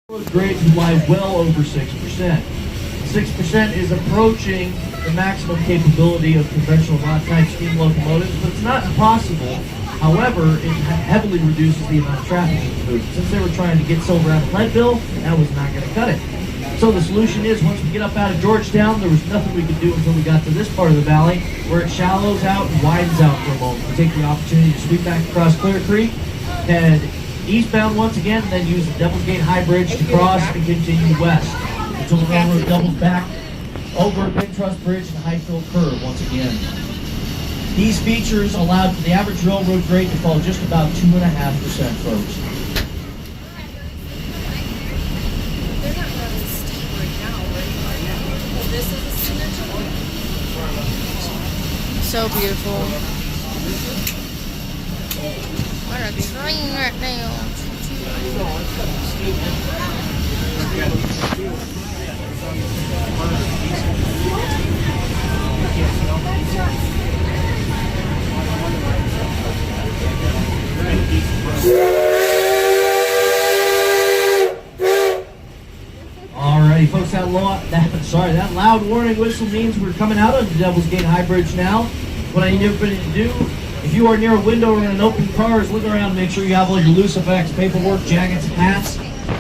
Those grades would lie well over 6%. 6% is approaching the maximum capability of conventional rod-type steam locomotives, but it's not impossible. However, it heavily reduces the amount of traffic in the loop. Since they were trying to get silver out of Leadville, that was not going to cut it. So the solution is, once we get up out of Georgetown, there was nothing we could do until we got to this part of the valley, where it shallows out and widens out for a moment. We take the opportunity to sweep back across Clear Creek, head eastbound once again, and then use the Devil's Gate High Bridge to cross and continue west until the railroad doubles back over Big Trust Bridge and Highfield Curve once again. These features allowed for the average railroad grade to fall just about 2.5%, folks. They're not really steep right now, right? This is a signature. So beautiful. What a train right now. Alrighty, folks, that loud warning whistle means we're coming out of the Devil's Gate High Bridge now. What I need everybody to do, if you are near a window or in an open car, is look around and make sure you have all your Lucifex paperwork, jackets, hats,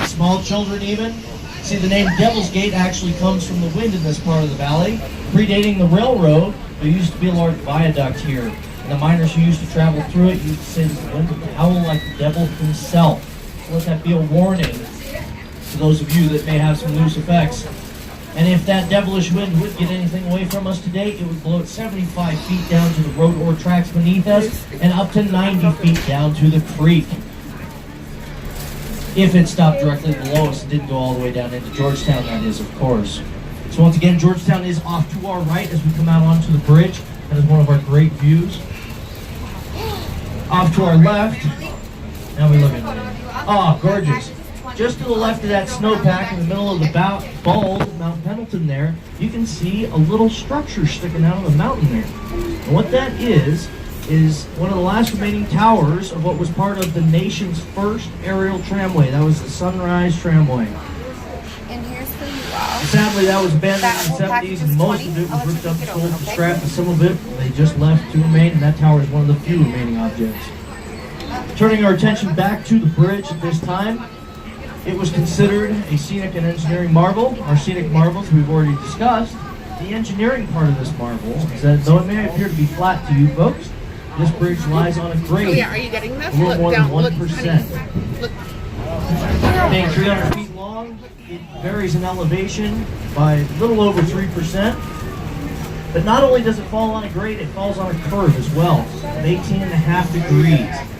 small children even. See, the name Devil's Gate actually comes from the wind in this part of the valley. Predating the railroad, there used to be a large viaduct here. And the miners who used to travel through it used to say that the wind would howl like the devil himself. So let that be a warning to those of you that may have some loose effects. And if that devilish wind would get anything away from us today, it would blow it 75 feet down to the road or tracks beneath us and up to 90 feet down to the creek. If it stopped directly below us and didn't go all the way down into Georgetown, that is, of course. So once again, Georgetown is off to our right as we come out onto the bridge. That is one of our great views. Off to our left, now we look at it. Oh, gorgeous. Just to the left of that snowpack in the middle of the bald Mount Pendleton there, you can see a little structure sticking out of the mountain there. And what that is one of the last remaining towers of what was part of the nation's first aerial tramway. That was the Sunrise Tramway. And here's for you all. Sadly, that was abandoned in the 70s, and most of it was ripped up and sold for scrap, and some of it they just left to remain, and that tower is one of the few remaining objects. Turning our attention back to the bridge at this time, it was considered a scenic and engineering marvel. Our scenic marvels we've already discussed. The engineering part of this marvel is that though it may appear to be flat to you folks, this bridge lies on a grade. Oh yeah, are you getting this? A little Look more down, than look, 1%. Look. Being 300 feet long, it varies in elevation by a little over 3%. But not only does it fall on a grade, it falls on a curve as well of 18.5 degrees.